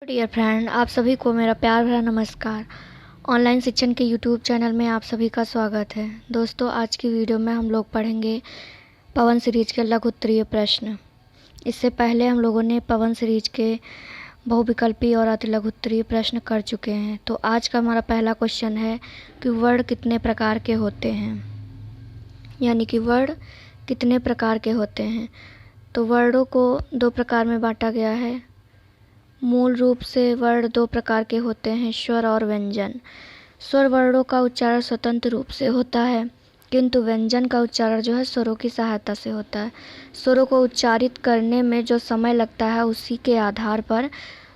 Dear friend, आप सभी को मेरा प्यार भरा नमस्कार। ऑनलाइन शिक्षण के यूट्यूब चैनल में आप सभी का स्वागत है। दोस्तों, आज की वीडियो में हम लोग पढ़ेंगे पवन सीरीज के लघु उत्तरीय प्रश्न। इससे पहले हम लोगों ने पवन सीरीज के बहुविकल्पी और अति लघु उत्तरीय प्रश्न कर चुके हैं। तो आज का हमारा पहला क्वेश्चन है कि वर्ण कितने प्रकार के होते हैं, यानी कि वर्ण कितने प्रकार के होते हैं। तो वर्णों को दो प्रकार में बांटा गया है। मूल रूप से वर्ण दो प्रकार के होते हैं, स्वर और व्यंजन। स्वर वर्णों का उच्चारण स्वतंत्र रूप से होता है, किंतु व्यंजन का उच्चारण जो है स्वरों की सहायता से होता है। स्वरों को उच्चारित करने में जो समय लगता है उसी के आधार पर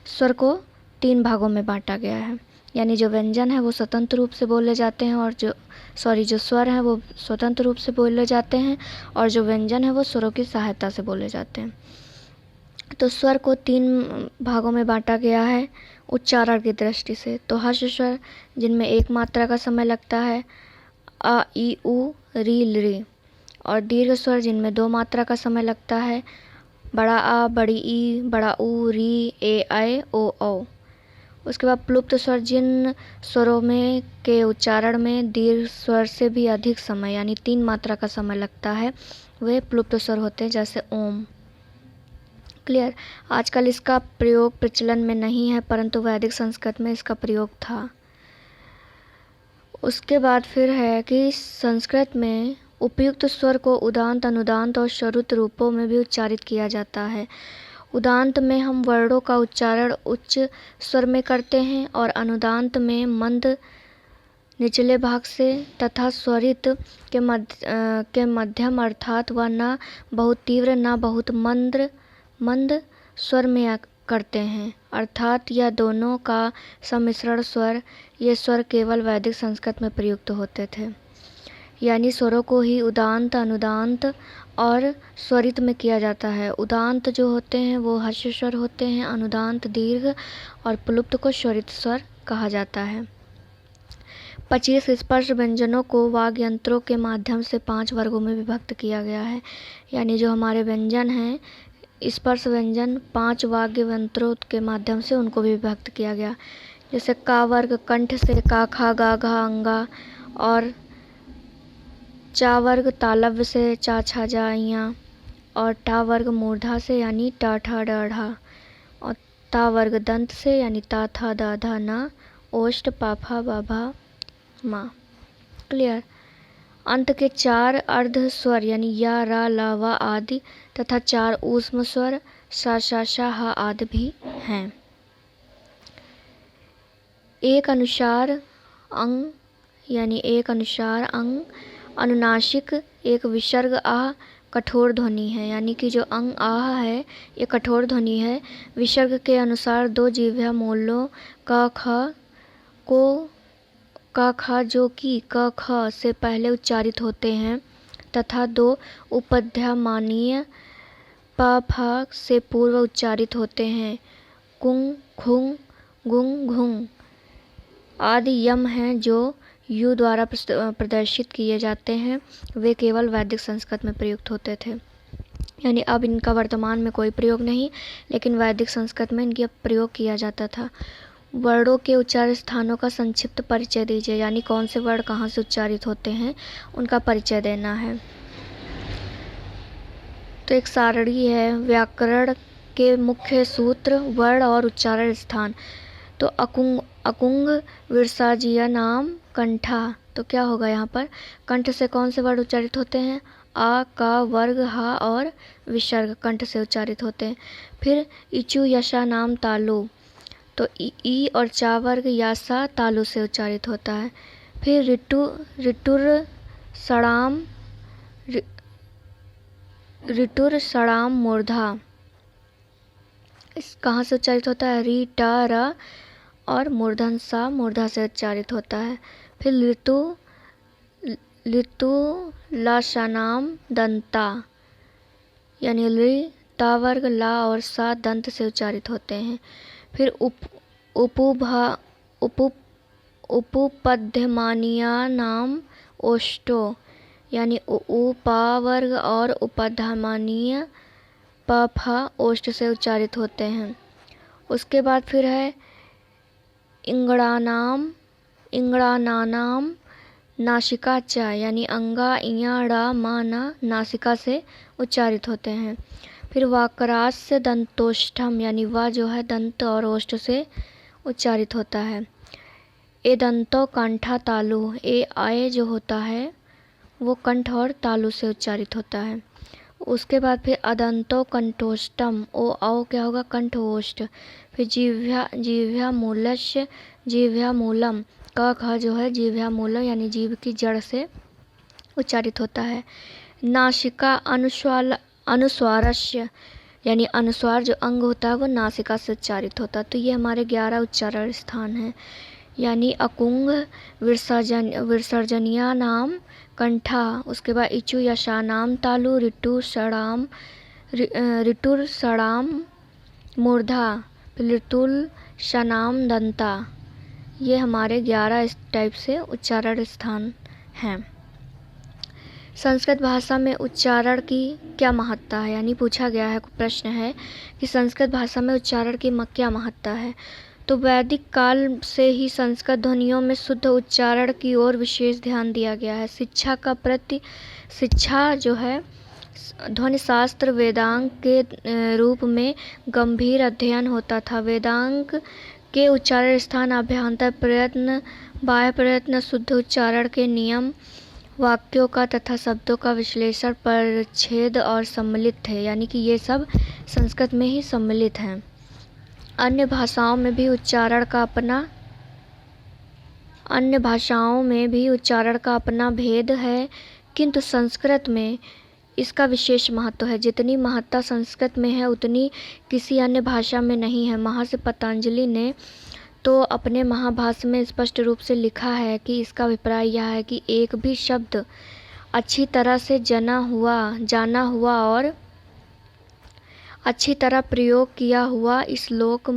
स्वर को तीन भागों में बांटा गया है। यानी जो व्यंजन है वो स्वतंत्र रूप से बोले जाते हैं और जो स्वर हैं वो स्वतंत्र रूप से बोले जाते हैं, और जो व्यंजन है वो स्वरों की सहायता से बोले जाते हैं। तो स्वर को तीन भागों में बांटा गया है उच्चारण की दृष्टि से। तो हर्ष स्वर, जिनमें एक मात्रा का समय लगता है, अ ई उ री ली, और दीर्घ स्वर जिनमें दो मात्रा का समय लगता है, बड़ा आ, बड़ी ई, बड़ा उ, री, ए, ऐ, ओ, औ। उसके बाद प्लुप्त स्वर, जिन स्वरों में के उच्चारण में दीर्घ स्वर से भी अधिक समय यानी तीन मात्रा का समय लगता है, वे प्लुप्त स्वर होते हैं, जैसे ओम। क्लियर। आजकल इसका प्रयोग प्रचलन में नहीं है, परंतु वैदिक संस्कृत में इसका प्रयोग था। उसके बाद फिर है कि संस्कृत में उपयुक्त स्वर को उदांत, अनुदांत और स्वरुत रूपों में भी उच्चारित किया जाता है। उदांत में हम वर्णों का उच्चारण उच्च स्वर में करते हैं और अनुदांत में मंद निचले भाग से तथा स्वरित के मध्यम अर्थात व न बहुत तीव्र न बहुत मंद स्वर में करते हैं, अर्थात यह दोनों का सम्मिश्रण स्वर। ये स्वर केवल वैदिक संस्कृत में प्रयुक्त होते थे। यानी स्वरों को ही उदांत, अनुदांत और स्वरित में किया जाता है। उदांत जो होते हैं वो हर्ष स्वर होते हैं, अनुदांत दीर्घ और प्लुप्त को स्वरित स्वर कहा जाता है। 25 स्पर्श व्यंजनों को वाग्य यंत्रों के माध्यम से 5 वर्गों में विभक्त किया गया है। यानी जो हमारे व्यंजन हैं, स्पर्श व्यंजन 5 वाग्य यंत्रों के माध्यम से उनको भी विभक्त किया गया। जैसे का वर्ग कंठ से का, खा, गा, घा, अंगा, और चा वर्ग तालव्य से चा, छा, जा, इया, और टा वर्ग मूर्धा से यानी टा, ठा, डा, ढा, और ता वर्ग दंत से यानी ता, था, दा, धा, ना, ओष्ठ, पाफा, बाभा, मा। क्लियर। अंत के 4 अर्ध स्वर यानी या, रा, ला, वा आदि तथा 4 ऊष्म स्वर सा, शा, शा, हा आदि भी हैं। एक अनुसार अंग अनुनासिक एक विसर्ग आह कठोर ध्वनि है। यानी कि जो अंग आह है ये कठोर ध्वनि है। विसर्ग के अनुसार 2 जिह्वा मूलों का खा जो कि क ख से पहले उच्चारित होते हैं तथा 2 उपध्मानीय प फ से पूर्व उच्चारित होते हैं। कुंग, खुंग, गुंग, घुंग आदि यम हैं जो यू द्वारा प्रदर्शित किए जाते हैं। वे केवल वैदिक संस्कृत में प्रयुक्त होते थे। यानी अब इनका वर्तमान में कोई प्रयोग नहीं, लेकिन वैदिक संस्कृत में इनका प्रयोग किया जाता था। वर्णों के उच्चारण स्थानों का संक्षिप्त परिचय दीजिए। यानी कौन से वर्ण कहाँ से उच्चारित होते हैं उनका परिचय देना है। तो एक सारणी है व्याकरण के मुख्य सूत्र, वर्ण और उच्चारण स्थान। तो अकुंग विरसाजिया नाम कंठा। तो क्या होगा यहाँ पर, कंठ से कौन से वर्ण उच्चारित होते हैं, आ, का वर्ग, हा और विसर्ग कंठ से उच्चारित होते हैं। फिर इचु यशा नाम तालु। तो ई और चा वर्ग यासा तालु से उच्चारित होता है। फिर रिटुर सड़ाम मूर्धा, इस कहाँ से उच्चारित होता है, री, टा, र और मूर्धन सा मूर्धा से उच्चारित होता है। फिर लितु लाशानाम दंता, यानी ली, ता वर्ग, ला और सा दंत से उच्चारित होते हैं। फिर उपपद्यमानिया नाम ओष्टो, यानी उ, पा वर्ग और उपधमानीय प, फ ओष्ठ से उच्चारित होते हैं। उसके बाद फिर है इंगड़ानाम, इंगड़ानानाम नासिका च, यानी अंगा इया ड़ा मा ना नासिका से उच्चारित होते हैं। फिर वाकरास्य दंतोष्ठम, यानी वा जो है दंत और ओष्ठ से उच्चारित होता है। ए दंतो कंठा तालु, ए आए जो होता है वो कंठ और तालु से उच्चारित होता है। उसके बाद फिर अदंतो कंठोष्टम, ओ आओ क्या होगा कंठोष्ठ। फिर जीव्या, जीव्या मूलस्य, जीव्या मूलम, क ख जो है जीव्या मूलम यानी जीभ की जड़ से उच्चारित होता है। नासिका अनुस्वारस्य, यानी अनुस्वार जो अंग होता है वो नासिका से उच्चारित होता है। तो ये हमारे 11 उच्चारण स्थान हैं, यानी अकुंग विसर्जनिया नाम कंठा, उसके बाद इचु यशानाम तालु, ऋटुर सड़ाम मूर्धा, ऋतुल शनाम दंता। ये हमारे 11 इस टाइप से उच्चारण स्थान हैं। संस्कृत भाषा में उच्चारण की क्या महत्ता है, यानी पूछा गया है, प्रश्न है कि संस्कृत भाषा में उच्चारण की क्या महत्ता है। तो वैदिक काल से ही संस्कृत ध्वनियों में शुद्ध उच्चारण की ओर विशेष ध्यान दिया गया है। शिक्षा जो है ध्वनि शास्त्र वेदांग के रूप में गंभीर अध्ययन होता था। वेदांग के उच्चारण स्थान, अभ्यंतर प्रयत्न, बाह्य प्रयत्न, शुद्ध उच्चारण के नियम, वाक्यों का तथा शब्दों का विश्लेषण, परिच्छेद और सम्मिलित थे, यानी कि ये सब संस्कृत में ही सम्मिलित हैं। अन्य भाषाओं में भी उच्चारण का अपना भेद है, किंतु संस्कृत में इसका विशेष महत्व है। जितनी महत्ता संस्कृत में है उतनी किसी अन्य भाषा में नहीं है। महर्षि पतंजलि ने तो अपने महाभाष्य में स्पष्ट रूप से लिखा है कि इसका अभिप्राय यह है कि एक भी शब्द अच्छी तरह से जाना हुआ और अच्छी तरह प्रयोग किया हुआ इस लोक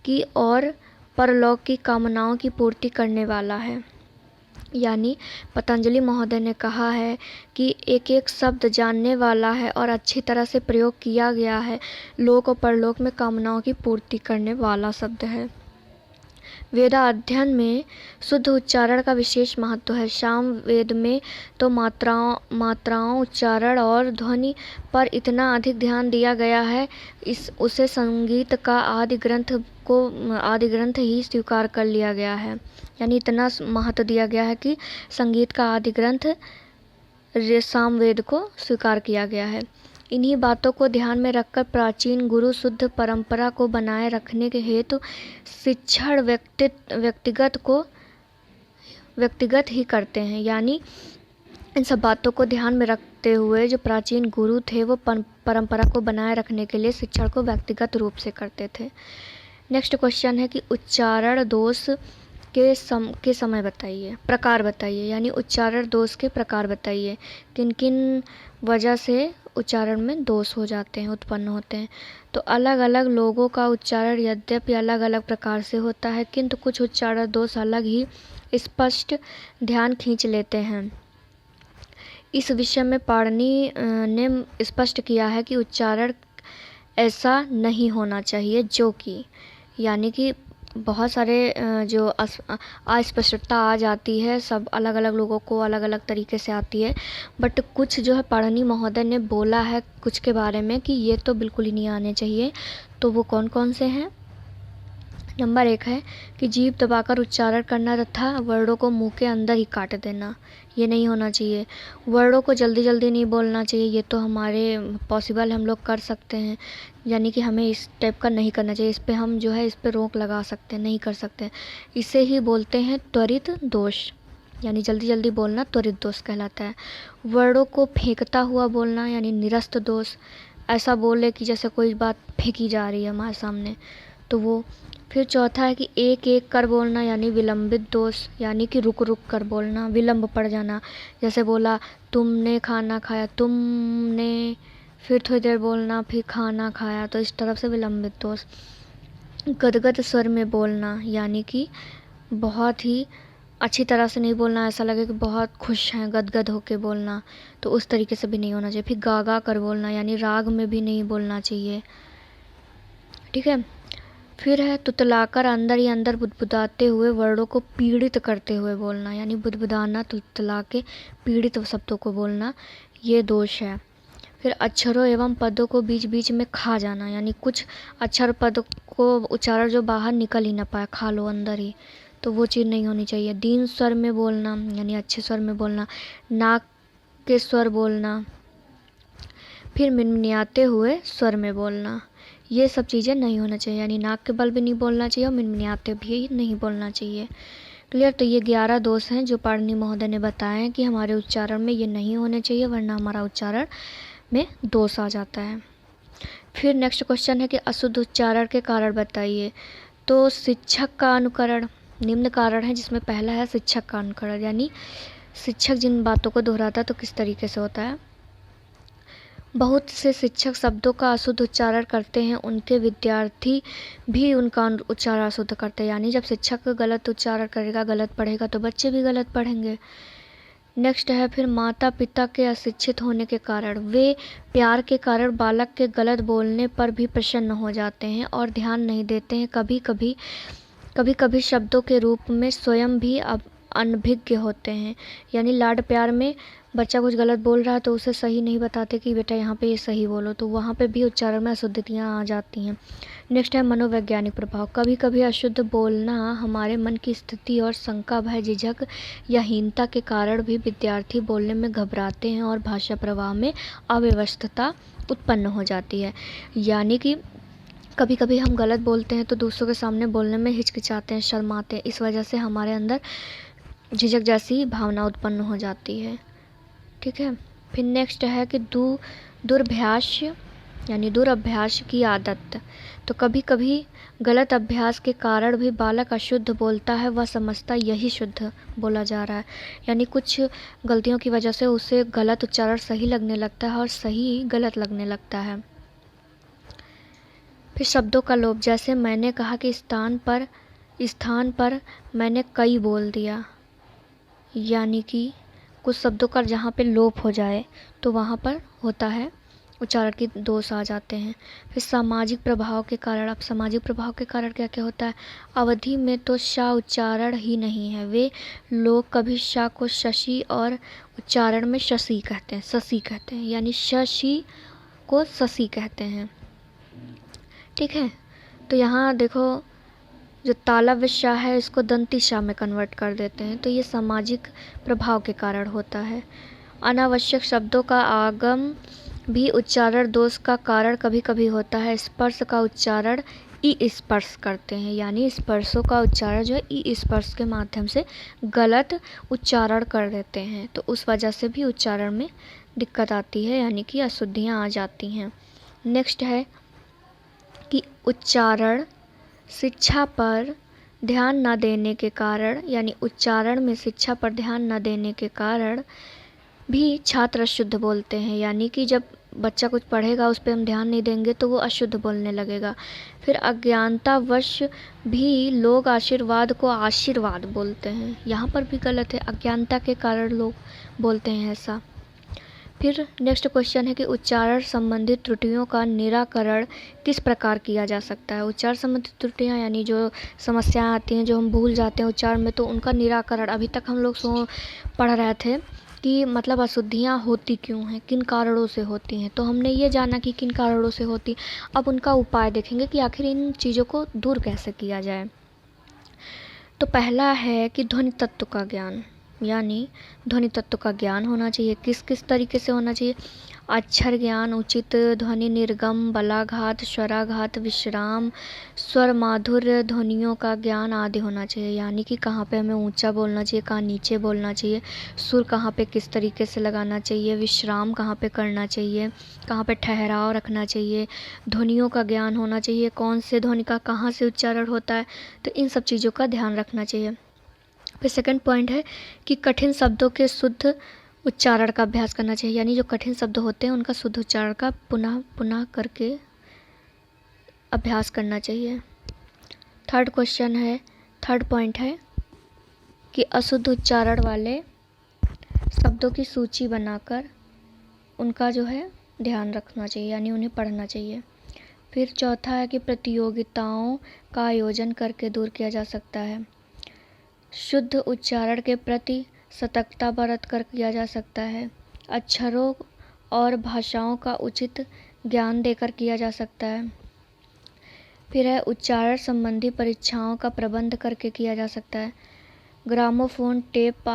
की और परलोक की कामनाओं की पूर्ति करने वाला है। यानी पतंजलि महोदय ने कहा है कि एक एक शब्द जानने वाला है और अच्छी तरह से प्रयोग किया गया है, लोक और परलोक में कामनाओं की पूर्ति करने वाला शब्द है। वेदा अध्ययन में शुद्ध उच्चारण का विशेष महत्व है। साम वेद में तो मात्राओं, उच्चारण और ध्वनि पर इतना अधिक ध्यान दिया गया है, उसे संगीत का आदि ग्रंथ ही स्वीकार कर लिया गया है। यानी इतना महत्व दिया गया है कि संगीत का आदि ग्रंथ सामवेद को स्वीकार किया गया है। इन्हीं बातों को ध्यान में रखकर प्राचीन गुरु शुद्ध परंपरा को बनाए रखने के हेतु शिक्षण व्यक्तिगत ही करते हैं। यानी इन सब बातों को ध्यान में रखते हुए जो प्राचीन गुरु थे वो परंपरा को बनाए रखने के लिए शिक्षण को व्यक्तिगत रूप से करते थे। नेक्स्ट क्वेश्चन है कि उच्चारण दोष के समय बताइए, प्रकार बताइए, यानी उच्चारण दोष के प्रकार बताइए। किन किन वजह से उच्चारण में दोष हो जाते हैं, उत्पन्न होते हैं। तो अलग अलग लोगों का उच्चारण यद्यपि अलग अलग प्रकार से होता है, किंतु कुछ उच्चारण दोष अलग ही स्पष्ट ध्यान खींच लेते हैं। इस विषय में पाणिनि ने स्पष्ट किया है कि उच्चारण ऐसा नहीं होना चाहिए जो कि, यानी कि बहुत सारे जो अस्पष्टता आ जाती है, सब अलग अलग लोगों को अलग अलग तरीके से आती है, बट कुछ जो है पाणिनि महोदय ने बोला है कुछ के बारे में कि ये तो बिल्कुल ही नहीं आने चाहिए। तो वो कौन कौन से हैं? नंबर 1 है कि जीभ दबाकर उच्चारण करना तथा वर्णों को मुंह के अंदर ही काट देना, ये नहीं होना चाहिए। वर्णों को जल्दी जल्दी नहीं बोलना चाहिए, ये तो हमारे पॉसिबल हम लोग कर सकते हैं, यानी कि हमें इस टाइप का नहीं करना चाहिए। इस पे हम जो है इस पे रोक लगा सकते हैं, नहीं कर सकते। इसे ही बोलते हैं त्वरित दोष, यानी जल्दी जल्दी बोलना त्वरित दोष कहलाता है। वर्णों को फेंकता हुआ बोलना यानी निरस्त दोष, ऐसा बोले कि जैसे कोई बात फेंकी जा रही है हमारे सामने, तो वो। फिर चौथा है कि एक एक कर बोलना यानी विलंबित दोष, यानी कि रुक रुक कर बोलना, विलंब पड़ जाना। जैसे बोला तुमने खाना खाया, तुमने, फिर थोड़ी देर बोलना, फिर खाना खाया, तो इस तरफ से विलंबित दोष। गदगद स्वर में बोलना, यानी कि बहुत ही अच्छी तरह से नहीं बोलना, ऐसा लगे कि बहुत खुश हैं, गदगद होके बोलना, तो उस तरीके से भी नहीं होना चाहिए। फिर गागा कर बोलना, यानी राग में भी नहीं बोलना चाहिए। ठीक है। फिर है तुतलाकर अंदर ही अंदर बुदबुदाते हुए वर्णों को पीड़ित करते हुए बोलना, यानी बुदबुदाना, तुतला के पीड़ित शब्दों को बोलना, ये दोष है। फिर अक्षरों एवं पदों को बीच बीच में खा जाना, यानी कुछ अक्षर पद को उच्चारण जो बाहर निकल ही ना पाए, खा लो अंदर ही, तो वो चीज़ नहीं होनी चाहिए। दीन स्वर में बोलना, यानी अच्छे स्वर में बोलना, नाक के स्वर बोलना, फिर मिनमिनाते हुए स्वर में बोलना, ये सब चीज़ें नहीं होना चाहिए, यानी नाक के बल भी नहीं बोलना चाहिए और मिनमिनाते भी नहीं बोलना चाहिए। क्लियर। तो ये 11 दोष हैं जो पाणिनि महोदय ने बताए हैं कि हमारे उच्चारण में ये नहीं होने चाहिए, वरना हमारा उच्चारण में दोष आ जाता है। फिर नेक्स्ट क्वेश्चन है कि अशुद्ध उच्चारण के कारण बताइए। तो शिक्षक का अनुकरण, निम्न कारण है जिसमें पहला है शिक्षक का अनुकरण, यानी शिक्षक जिन बातों को दोहराता है तो किस तरीके से होता है। बहुत से शिक्षक शब्दों का अशुद्ध उच्चारण करते हैं, उनके विद्यार्थी भी उनका उच्चारण अशुद्ध करते हैं, यानी जब शिक्षक गलत उच्चारण करेगा, गलत पढ़ेगा, तो बच्चे भी गलत पढ़ेंगे। नेक्स्ट है फिर माता पिता के अशिक्षित होने के कारण, वे प्यार के कारण बालक के गलत बोलने पर भी प्रसन्न हो जाते हैं और ध्यान नहीं देते हैं। कभी कभी शब्दों के रूप में स्वयं भी अनभिज्ञ होते हैं, यानी लाड प्यार में बच्चा कुछ गलत बोल रहा है तो उसे सही नहीं बताते कि बेटा यहाँ पे ये सही बोलो, तो वहाँ पे भी उच्चारण में अशुद्धियाँ आ जाती हैं। नेक्स्ट है मनोवैज्ञानिक प्रभाव। कभी कभी अशुद्ध बोलना हमारे मन की स्थिति और शंका, भय, झिझक या हीनता के कारण भी विद्यार्थी बोलने में घबराते हैं और भाषा प्रवाह में अव्यवस्था उत्पन्न हो जाती है, यानी कि कभी कभी हम गलत बोलते हैं तो दूसरों के सामने बोलने में हिचकिचाते हैं, शर्माते हैं, इस वजह से हमारे अंदर झिझक जैसी भावना उत्पन्न हो जाती है। ठीक है। फिर नेक्स्ट है कि दुर्भ्यास यानी दुरभ्यास की आदत। तो कभी कभी गलत अभ्यास के कारण भी बालक अशुद्ध बोलता है, वह समझता यही शुद्ध बोला जा रहा है, यानी कुछ गलतियों की वजह से उसे गलत उच्चारण सही लगने लगता है और सही गलत लगने लगता है। फिर शब्दों का लोप, जैसे मैंने कहा कि स्थान पर मैंने कई बोल दिया, यानी कि कुछ शब्दों का जहाँ पे लोप हो जाए तो वहाँ पर होता है उच्चारण की दोष आ जाते हैं। फिर सामाजिक प्रभाव के कारण, अब सामाजिक प्रभाव के कारण क्या क्या होता है। अवधि में तो श उच्चारण ही नहीं है, वे लोग कभी श को शशि और उच्चारण में शशि कहते हैं, यानी शशि को शशि कहते हैं। ठीक है। तो यहाँ देखो जो तालव्य श है इसको दंती श में कन्वर्ट कर देते हैं, तो ये सामाजिक प्रभाव के कारण होता है। अनावश्यक शब्दों का आगम भी उच्चारण दोष का कारण कभी कभी होता है। स्पर्श का उच्चारण ई स्पर्श करते हैं, यानी स्पर्शों का उच्चारण जो है ई स्पर्श के माध्यम से गलत उच्चारण कर देते हैं, तो उस वजह से भी उच्चारण में दिक्कत आती है, यानी कि अशुद्धियाँ आ जाती हैं। नेक्स्ट है कि उच्चारण शिक्षा पर ध्यान न देने के कारण, यानी उच्चारण में शिक्षा पर ध्यान न देने के कारण भी छात्र अशुद्ध बोलते हैं, यानी कि जब बच्चा कुछ पढ़ेगा उस पर हम ध्यान नहीं देंगे तो वो अशुद्ध बोलने लगेगा। फिर अज्ञानतावश भी लोग आशीर्वाद को आशीर्वाद बोलते हैं, यहाँ पर भी गलत है, अज्ञानता के कारण लोग बोलते हैं ऐसा। फिर नेक्स्ट क्वेश्चन है कि उच्चारण संबंधित त्रुटियों का निराकरण किस प्रकार किया जा सकता है। उच्चारण संबंधित त्रुटियाँ यानी जो समस्याएं आती हैं, जो हम भूल जाते हैं उच्चारण में, तो उनका निराकरण अभी तक हम लोग पढ़ रहे थे कि मतलब अशुद्धियाँ होती क्यों हैं, किन कारणों से होती हैं। तो हमने ये जाना कि किन कारणों से होती, अब उनका उपाय देखेंगे कि आखिर इन चीज़ों को दूर कैसे किया जाए। तो पहला है कि ध्वनि तत्व का ज्ञान, यानी ध्वनि तत्व का ज्ञान होना चाहिए। किस किस तरीके से होना चाहिए। अक्षर ज्ञान, उचित ध्वनि निर्गम, बलाघात, स्वराघात, विश्राम, स्वर माधुर्य, ध्वनियों का ज्ञान आदि होना चाहिए, यानी कि कहाँ पे हमें ऊंचा बोलना चाहिए, कहाँ नीचे बोलना चाहिए, सुर कहाँ पे किस तरीके से लगाना चाहिए, विश्राम कहाँ पे करना चाहिए, कहाँ पे ठहराव रखना चाहिए, ध्वनियों का ज्ञान होना चाहिए, कौन से ध्वनि का कहाँ से उच्चारण होता है, तो इन सब चीज़ों का ध्यान रखना चाहिए। फिर सेकंड पॉइंट है कि कठिन शब्दों के शुद्ध उच्चारण का अभ्यास करना चाहिए, यानी जो कठिन शब्द होते हैं उनका शुद्ध उच्चारण का पुनः करके अभ्यास करना चाहिए। थर्ड पॉइंट है कि अशुद्ध उच्चारण वाले शब्दों की सूची बनाकर उनका जो है ध्यान रखना चाहिए, यानी उन्हें पढ़ना चाहिए। फिर चौथा है कि प्रतियोगिताओं का आयोजन करके दूर किया जा सकता है। शुद्ध उच्चारण के प्रति सतर्कता बरत कर किया जा सकता है। अक्षरों और भाषाओं का उचित ज्ञान देकर किया जा सकता है। फिर है उच्चारण संबंधी परीक्षाओं का प्रबंध करके किया जा सकता है। ग्रामोफोन, टेप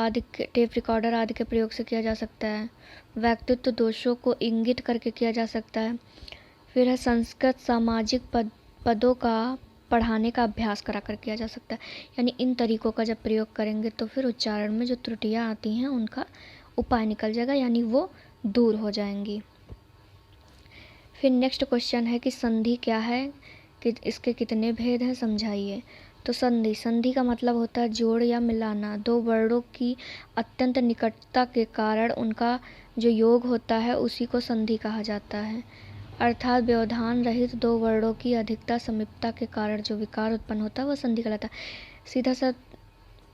रिकॉर्डर आदि के प्रयोग से किया जा सकता है। व्यक्तित्व दोषों को इंगित करके किया जा सकता है। फिर है संस्कृत सामाजिक पदों का पढ़ाने का अभ्यास करा कर किया जा सकता है। यानी इन तरीकों का जब प्रयोग करेंगे तो फिर उच्चारण में जो त्रुटियां आती हैं उनका उपाय निकल जाएगा, यानी वो दूर हो जाएंगी। फिर नेक्स्ट क्वेश्चन है कि संधि क्या है, कि इसके कितने भेद हैं, समझाइए। तो संधि का मतलब होता है जोड़ या मिलाना। दो वर्णों की अत्यंत निकटता के कारण उनका जो योग होता है उसी को संधि कहा जाता है। अर्थात व्यवधान रहित दो वर्णों की अधिकता समीपता के कारण जो विकार उत्पन्न होता है वह संधि कहलाता है। सीधा सा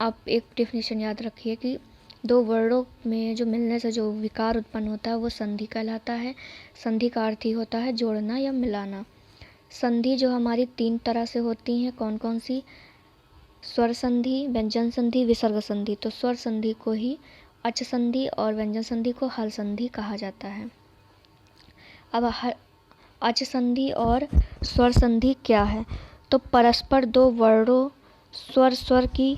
आप एक डेफिनेशन याद रखिए कि दो वर्णों में जो मिलने से जो विकार उत्पन्न होता है वो संधि कहलाता है। संधि का अर्थ ही होता है जोड़ना या मिलाना। संधि जो हमारी 3 तरह से होती हैं, कौन कौन सी? स्वर संधि, व्यंजन संधि, विसर्ग संधि। तो स्वर संधि को ही अच संधि और व्यंजन संधि को हल संधि कहा जाता है। अब अच संधि और स्वर संधि क्या है? तो परस्पर दो वर्णों स्वर की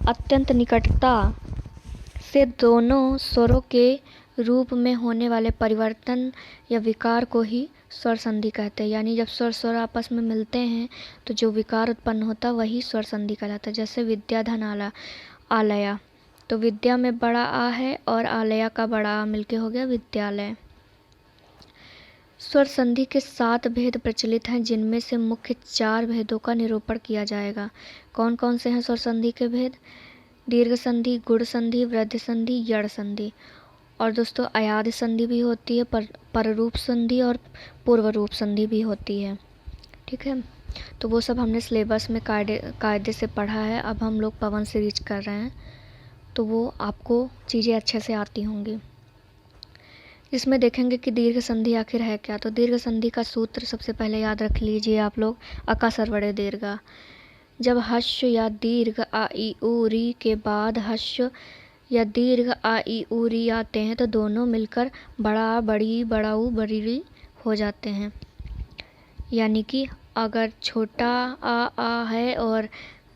अत्यंत निकटता से दोनों स्वरों के रूप में होने वाले परिवर्तन या विकार को ही स्वर संधि कहते हैं। यानी जब स्वर आपस में मिलते हैं तो जो विकार उत्पन्न होता है वही स्वर संधि कहलाता है। जैसे विद्या धन आलया, तो विद्या में बड़ा आ है और आलया का बड़ा आ मिलके हो गया विद्यालय। स्वर संधि के 7 भेद प्रचलित हैं, जिनमें से मुख्य 4 भेदों का निरूपण किया जाएगा। कौन कौन से हैं स्वर संधि के भेद? दीर्घ संधि, गुण संधि, वृद्धि संधि, यड़ संधि। और दोस्तों अयाद संधि भी होती है, पररूप संधि और पूर्व रूप संधि भी होती है। ठीक है, तो वो सब हमने सिलेबस में कायदे से पढ़ा है। अब हम लोग पवन सीरीज कर रहे हैं तो वो आपको चीज़ें अच्छे से आती होंगी। इसमें देखेंगे कि दीर्घ संधि आखिर है क्या। तो दीर्घ संधि का सूत्र सबसे पहले याद रख लीजिए आप लोग, अका सर्वड़े दीर्घा। जब हश्य या दीर्घ आ ई उ री के बाद हश्य या दीर्घ आ ई उ री आते हैं तो दोनों मिलकर बड़ा, बड़ी, बड़ाऊ, बड़ी हो जाते हैं। यानी कि अगर छोटा आ है और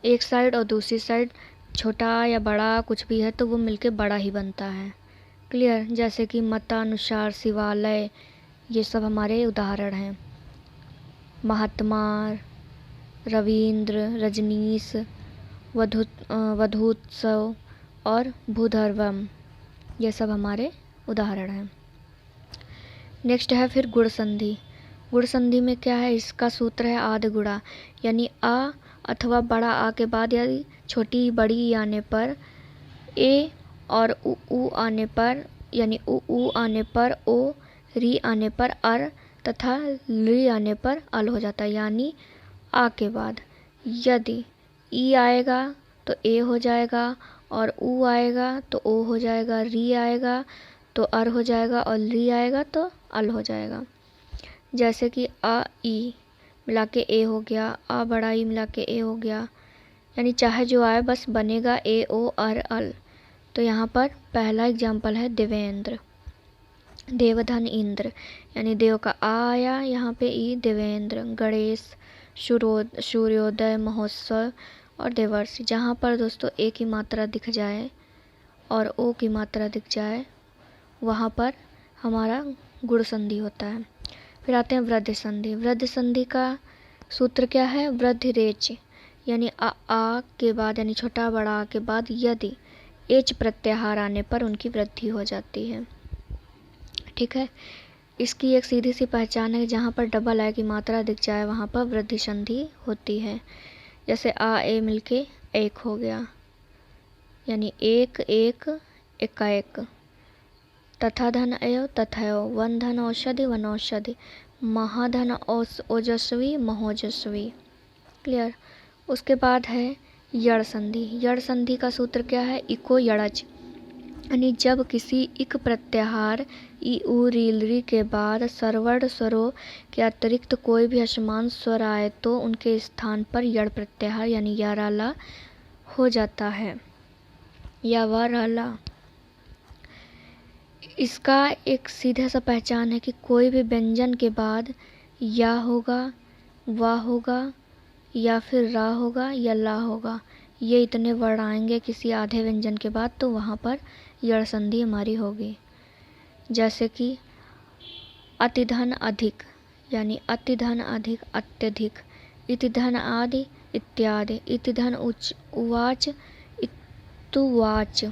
एक साइड और दूसरी साइड छोटा या बड़ा कुछ भी है तो वो मिलके बड़ा ही बनता है। क्लियर? जैसे कि मतानुसार, शिवालय, ये सब हमारे उदाहरण हैं। महात्मा, रविंद्र, रजनीश, वधूत्सव और भूधर्वम, ये सब हमारे उदाहरण हैं। नेक्स्ट है फिर गुण संधि। गुण संधि में क्या है? इसका सूत्र है आदि गुणा। यानी आ अथवा बड़ा आ के बाद यदि छोटी बड़ी आने पर ए और उ आने पर, यानी उ आने पर ओ, री आने पर अर तथा ली आने पर अल हो जाता है। यानी आ के बाद यदि ई आएगा तो ए हो जाएगा, और उ आएगा तो ओ हो जाएगा, री आएगा तो अर हो जाएगा, और ली आएगा तो अल हो जाएगा। जैसे कि आ ई मिला के ए हो गया, आ बड़ा ई मिला के ए हो गया। यानी चाहे जो आए बस बनेगा ए ओ अर अल। तो यहाँ पर पहला एग्जाम्पल है देवेंद्र, देवधन इंद्र, यानी देव का आ आया यहाँ पे ई, देवेंद्र। गणेश, सूर्योदय, महोत्सव और देवर्षि। जहाँ पर दोस्तों ए की मात्रा दिख जाए और ओ की मात्रा दिख जाए वहाँ पर हमारा गुण संधि होता है। फिर आते हैं वृद्धि संधि। वृद्धि संधि का सूत्र क्या है? वृद्धि रेच, यानी आ के बाद, यानी छोटा बड़ा आ के बाद यदि एच प्रत्याहार आने पर उनकी वृद्धि हो जाती है। ठीक है, इसकी एक सीधी सी पहचान है, जहाँ पर डबल आ की मात्रा दिख जाए वहाँ पर वृद्धि संधि होती है। जैसे आ ए मिलके एक हो गया, यानी एक एक एकाएक। तथा धन अयो तथयो, वन धन औषधि वनौषधि, महाधन ओजस्वी महोजस्वी। क्लियर? उसके बाद है यड़ संधि। यड़ संधि का सूत्र क्या है? इको यड़च, यानी जब किसी इक प्रत्याहार ई उ रीलरी के बाद सर्वर्ण स्वरों के अतिरिक्त कोई भी असमान स्वर आए तो उनके स्थान पर यड़ प्रत्याहार यानी या राला हो जाता है या व राला। इसका एक सीधा सा पहचान है कि कोई भी व्यंजन के बाद या होगा, वा होगा या फिर रा होगा या ला होगा। ये इतने वर्ण आएंगे किसी आधे व्यंजन के बाद तो वहाँ पर यड़ संधि हमारी होगी। जैसे कि अतिधन अधिक यानी अतिधन अधिक अत्यधिक, इतिधन आदि इत्यादि, इतिधन उच्च उवाच इत्तुवाच,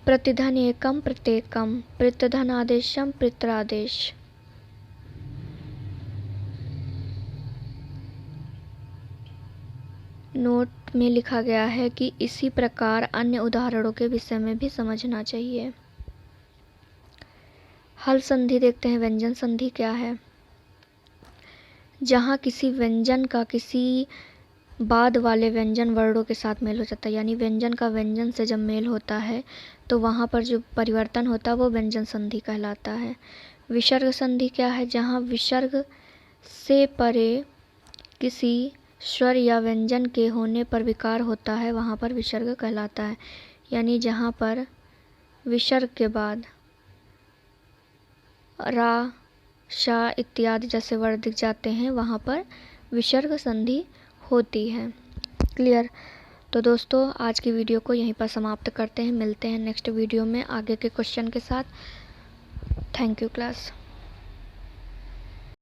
प्रतिधन एकम प्रत्येकम, प्रत्यधन आदेशम पित्रादेश। नोट में लिखा गया है कि इसी प्रकार अन्य उदाहरणों के विषय में भी समझना चाहिए। हल संधि देखते हैं। व्यंजन संधि क्या है? जहाँ किसी व्यंजन का किसी बाद वाले व्यंजन वर्णों के साथ मेल हो जाता है, यानी व्यंजन का व्यंजन से जब मेल होता है तो वहाँ पर जो परिवर्तन होता है वो व्यंजन संधि कहलाता है। विसर्ग संधि क्या है? जहाँ विसर्ग से परे किसी स्वर या व्यंजन के होने पर विकार होता है वहाँ पर विसर्ग कहलाता है। यानी जहाँ पर विसर्ग के बाद रा, शा इत्यादि जैसे वर्ण दिख जाते हैं वहाँ पर विसर्ग संधि होती है। क्लियर? तो दोस्तों आज की वीडियो को यहीं पर समाप्त करते हैं। मिलते हैं नेक्स्ट वीडियो में आगे के क्वेश्चन के साथ। Thank you class.